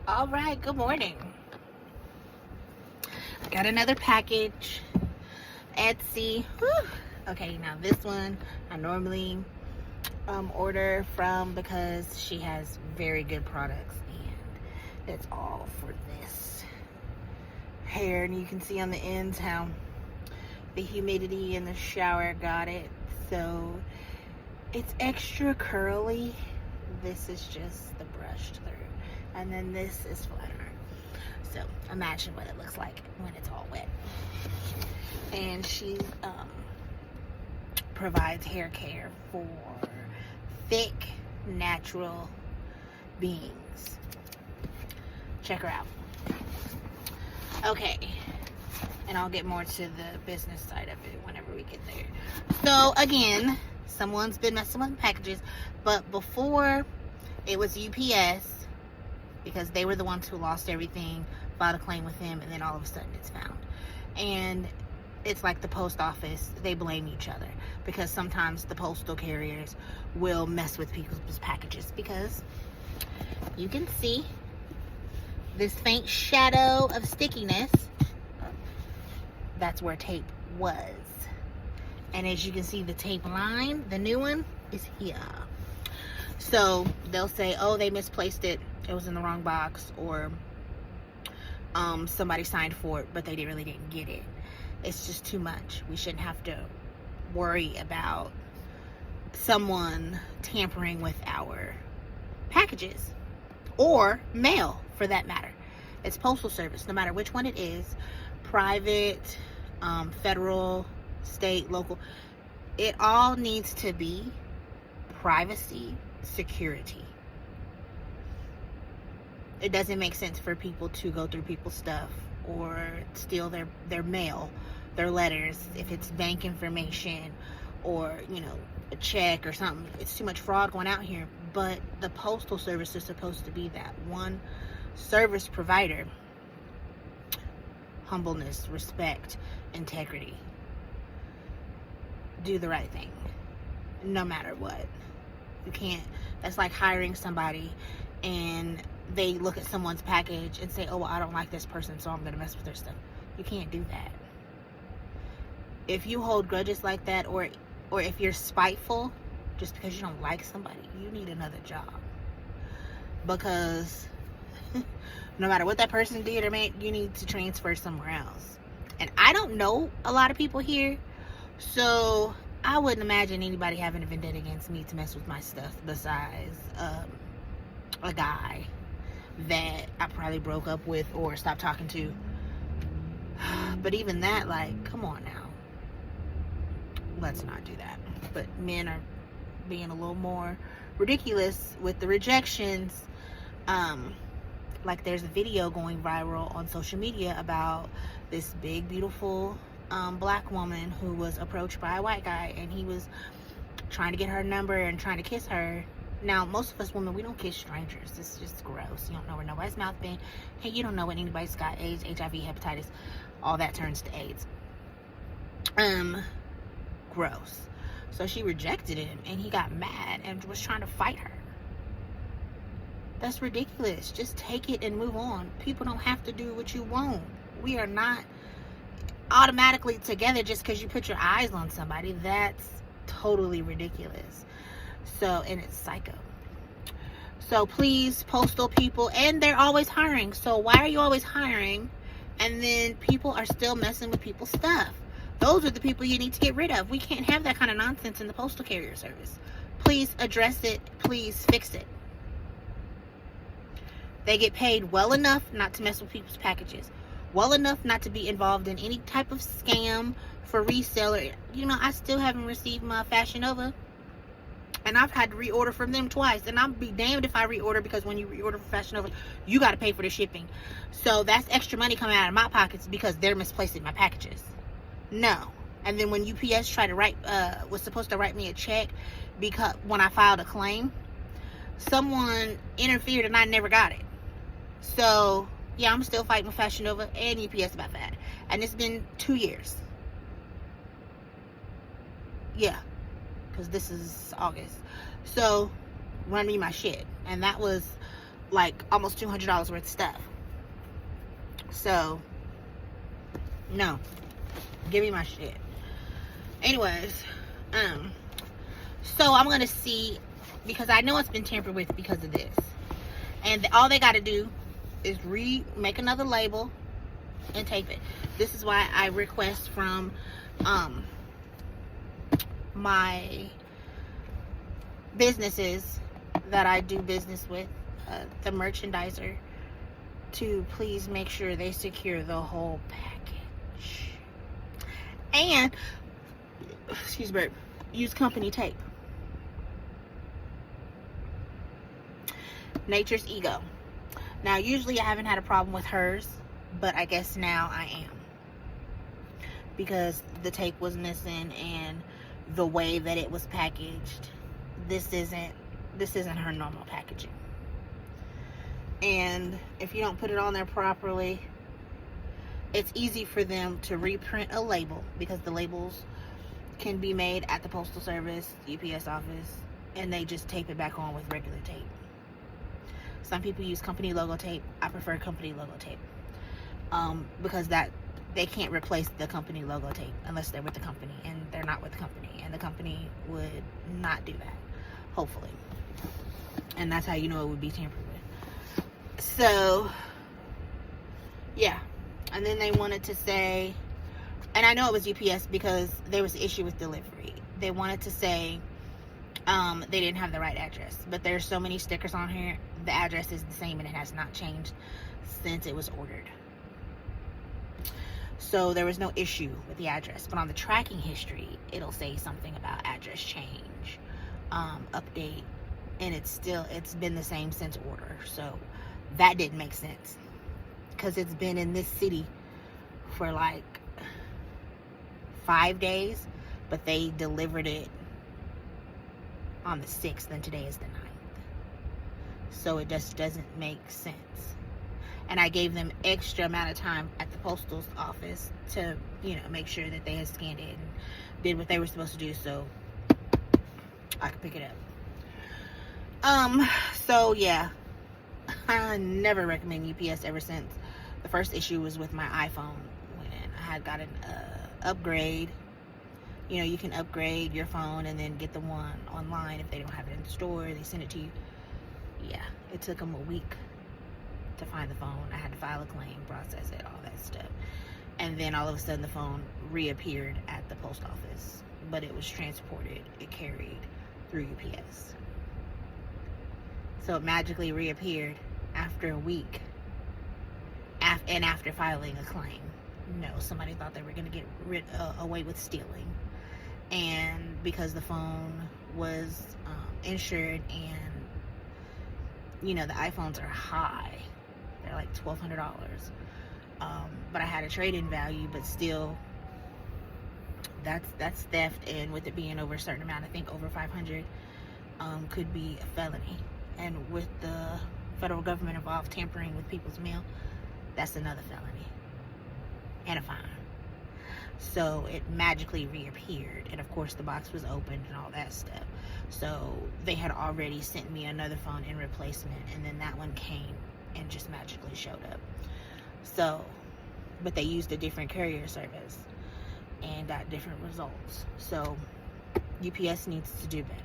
All right, good morning. Got another package. Etsy. Whew. Okay, now this one I normally order from because she has very good products, and it's all for this hair. And you can see on the ends how the humidity in the shower got it. So it's extra curly. This is just the brushed through, and then this is flatter. So imagine what it looks like when it's all wet. And she provides hair care for thick, natural beings. Check her out. Okay, and I'll get more to the business side of it whenever we get there. So again, someone's been messing with the packages, but before it was UPS, because they were the ones who lost everything, filed a claim with them, and then all of a sudden it's found. And it's like the post office, they blame each other because sometimes the postal carriers will mess with people's packages, because you can see this faint shadow of stickiness. That's where tape was. And as you can see, the tape line, the new one, is here. So they'll say, oh, they misplaced it, it was in the wrong box, or somebody signed for it but they really didn't get it. It's just too much. We shouldn't have to worry about someone tampering with our packages, or mail for that matter. It's postal service, no matter which one it is, private, federal, state, local. It all needs to be privacy, security. It doesn't make sense for people to go through people's stuff or steal their mail, their letters, if it's bank information or, a check or something. It's too much fraud going out here. But the postal service is supposed to be that one service provider. Humbleness, respect, integrity. Do the right thing, no matter what. You can't, that's like hiring somebody and they look at someone's package and say, oh, well, I don't like this person, so I'm going to mess with their stuff. You can't do that. If you hold grudges like that, or if you're spiteful just because you don't like somebody, you need another job. Because no matter what that person did or made, you need to transfer somewhere else. And I don't know a lot of people here, so I wouldn't imagine anybody having a vendetta against me to mess with my stuff besides a guy that I probably broke up with or stopped talking to. But even that, like, come on now. Let's not do that. But men are being a little more ridiculous with the rejections. Like, there's a video going viral on social media about this big, beautiful black woman who was approached by a white guy, and he was trying to get her number and trying to kiss her. Now, most of us women, we don't kiss strangers. It's just gross. You don't know where nobody's mouth been. Hey, you don't know what anybody's got. AIDS, HIV, hepatitis, all that turns to AIDS. Gross. So she rejected him, and he got mad and was trying to fight her. That's ridiculous. Just take it and move on. People don't have to do what you want. We are not automatically together just because you put your eyes on somebody. That's totally ridiculous. So, and it's psycho. So please, postal people, and they're always hiring. So why are you always hiring and then people are still messing with people's stuff? Those are the people you need to get rid of. We can't have that kind of nonsense in the postal carrier service. Please address it. Please fix it. They get paid well enough not to mess with people's packages. Well enough not to be involved in any type of scam for reseller. I still haven't received my Fashion Nova. And I've had to reorder from them twice. And I'll be damned if I reorder, because when you reorder from Fashion Nova, you got to pay for the shipping. So that's extra money coming out of my pockets because they're misplacing my packages. No. And then when UPS was supposed to write me a check because when I filed a claim, someone interfered and I never got it. So, yeah, I'm still fighting with Fashion Nova and UPS about that. And it's been 2 years. Yeah. Because this is August. So, run me my shit. And that was like almost $200 worth of stuff. So, no. Give me my shit. Anyways, so I'm gonna see, because I know it's been tampered with because of this. And all they gotta do is make another label and tape it. This is why I request from my businesses that I do business with, the merchandiser, to please make sure they secure the whole package. And, excuse me, use company tape. Nature's Ego. Now, usually I haven't had a problem with hers, but I guess now I am, because the tape was missing and the way that it was packaged. This isn't her normal packaging. And if you don't put it on there properly, it's easy for them to reprint a label, because the labels can be made at the Postal Service, UPS office, and they just tape it back on with regular tape. Some people use company logo tape. I prefer company logo tape, because that they can't replace the company logo tape unless they're with the company, and they're not with the company, and the company would not do that, hopefully. And that's how you know it would be tampered with. So, yeah. And then they wanted to say, and I know it was UPS because there was an issue with delivery. They wanted to say they didn't have the right address. But there's so many stickers on here. The address is the same and it has not changed since it was ordered. So there was no issue with the address. But on the tracking history, it'll say something about address change, update. And it's been the same since order. So that didn't make sense, because it's been in this city for like 5 days, but they delivered it on the 6th, and today is the 9th. So it just doesn't make sense. And I gave them extra amount of time at the postal office to, make sure that they had scanned it and did what they were supposed to do so I could pick it up. So yeah, I never recommend UPS ever since. The first issue was with my iPhone when I had got an upgrade. You can upgrade your phone and then get the one online if they don't have it in the store. They send it to you. Yeah, it took them a week to find the phone. I had to file a claim, process it, all that stuff. And then all of a sudden the phone reappeared at the post office. But it was transported, it carried through UPS. So it magically reappeared after a week. And after filing a claim. No, somebody thought they were going to get away with stealing. And because the phone was insured, and the iPhones are high, they're like $1,200. But I had a trade-in value, but still, that's theft. And with it being over a certain amount, I think over 500, could be a felony. And with the federal government involved tampering with people's mail, that's another felony and a fine. So it magically reappeared, and of course the box was opened and all that stuff. So they had already sent me another phone in replacement, and then that one came and just magically showed up. So, but they used a different courier service and got different results. So UPS needs to do better.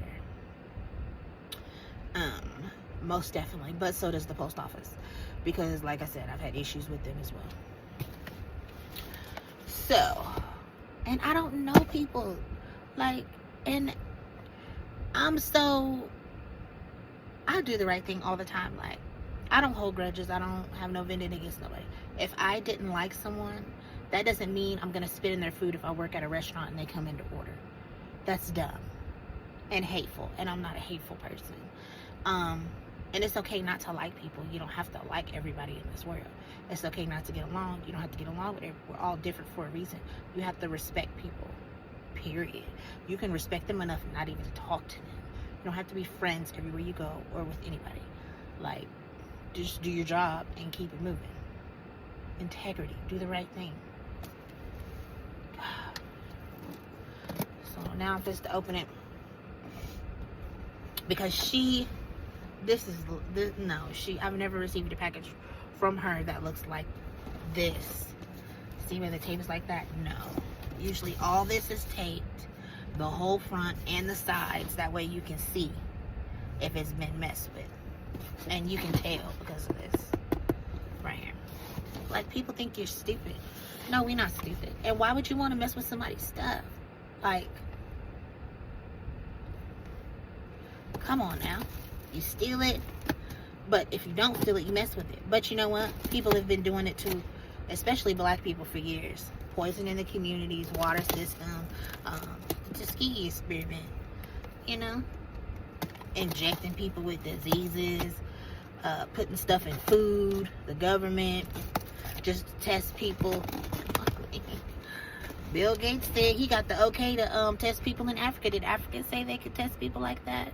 Most definitely, but so does the post office, because like I said, I've had issues with them as well. So, and I don't know people, and I do the right thing all the time. I don't hold grudges. I don't have no vending against nobody. If I didn't like someone, that doesn't mean I'm gonna spit in their food if I work at a restaurant and they come in to order. That's dumb and hateful, and I'm not a hateful person. And it's okay not to like people. You don't have to like everybody in this world. It's okay not to get along. You don't have to get along with everyone. We're all different for a reason. You have to respect people, period. You can respect them enough not even to talk to them. You don't have to be friends everywhere you go or with anybody. Just do your job and keep it moving. Integrity. Do the right thing. So now I'm supposed to open it, because she no, I've never received a package from her that looks like this. See where the tape is like that? No. Usually all this is taped, the whole front and the sides. That way you can see if it's been messed with. And you can tell because of this right here. Like, people think you're stupid. No, we're not stupid. And why would you want to mess with somebody's stuff? Like, come on now. You steal it, but if you don't steal it, you mess with it. But you know what? People have been doing it to, especially black people, for years. Poisoning the communities, water system, Tuskegee experiment, you know? Injecting people with diseases, putting stuff in food, the government, just to test people. Bill Gates said he got the okay to test people in Africa. Did Africans say they could test people like that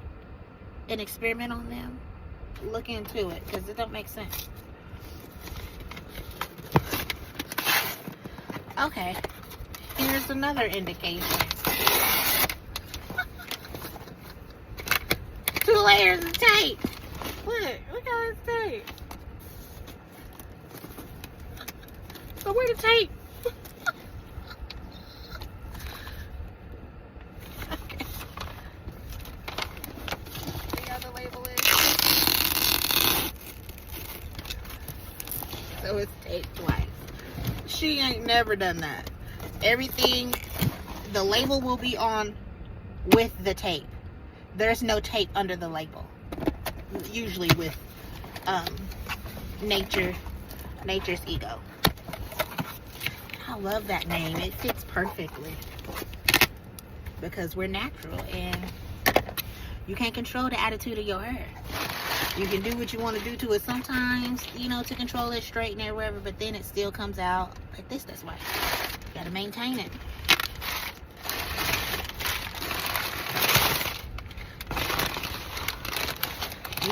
and experiment on them? Look into it, because it don't make sense. Okay, here's another indication. 2 layers of tape. Look at this tape. So where the tape? Okay. See how the label is? So it's taped twice. She ain't never done that. Everything, the label will be on with the tape. There's no tape under the label. Usually with Nature's Ego. I love that name. It fits perfectly. Because we're natural and you can't control the attitude of your hair. You can do what you want to do to it sometimes, you know, to control it, straighten it, wherever, but then it still comes out like this. That's why you gotta maintain it.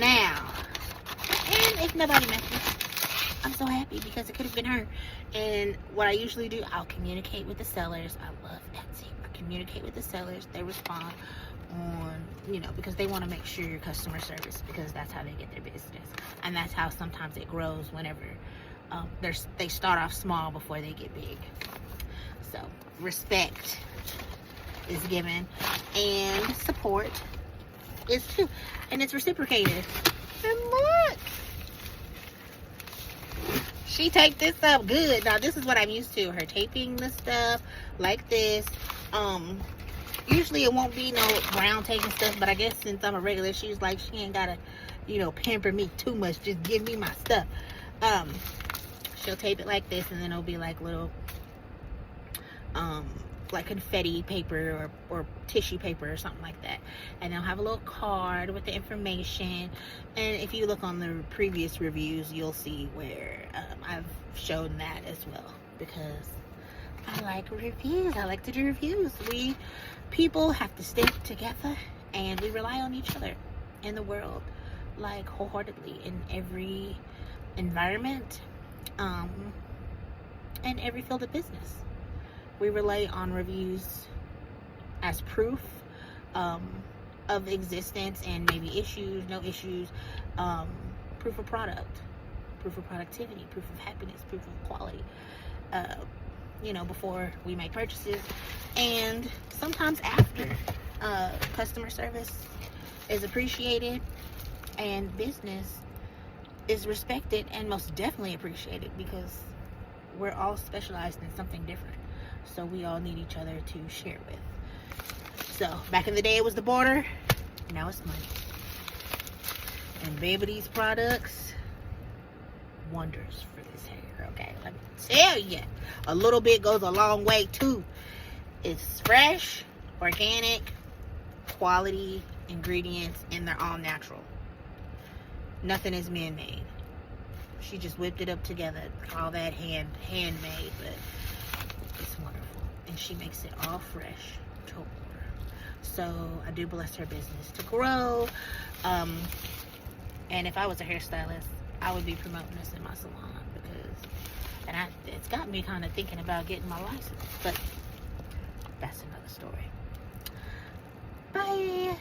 Now, and if nobody messes, I'm so happy because it could have been her. And what I usually do, I'll communicate with the sellers. I love Etsy. I communicate with the sellers. They respond on, you know, because they want to make sure your customer service, because that's how they get their business. And that's how sometimes it grows whenever they start off small before they get big. So respect is given and support is too, and it's reciprocated. And look, she taped this up good. Now this is what I'm used to, her taping the stuff like this. Usually it won't be no brown tape and stuff, but I guess since I'm a regular, she's like, she ain't gotta, you know, pamper me too much, just give me my stuff. She'll tape it like this, and then it'll be like little like confetti paper or tissue paper or something like that, and they'll have a little card with the information. And if you look on the previous reviews, you'll see where I've shown that as well, because I like reviews. I like to do reviews. We people have to stick together, and we rely on each other in the world, like wholeheartedly, in every environment, and every field of business. We rely on reviews as proof of existence and maybe issues, no issues, proof of product, proof of productivity, proof of happiness, proof of quality, you know, before we make purchases. And sometimes after, customer service is appreciated and business is respected and most definitely appreciated, because we're all specialized in something different. So we all need each other to share with. So back in the day it was the border, now it's money. And baby, these products, wonders for this hair, okay? Let me tell you, a little bit goes a long way too. It's fresh, organic, quality ingredients, and they're all natural. Nothing is man-made. She just whipped it up together, all that handmade, but it's wonderful. And she makes it all fresh to order. So I do bless her business to grow. And if I was a hairstylist, I would be promoting this in my salon, because it's got me kind of thinking about getting my license. But that's another story. Bye.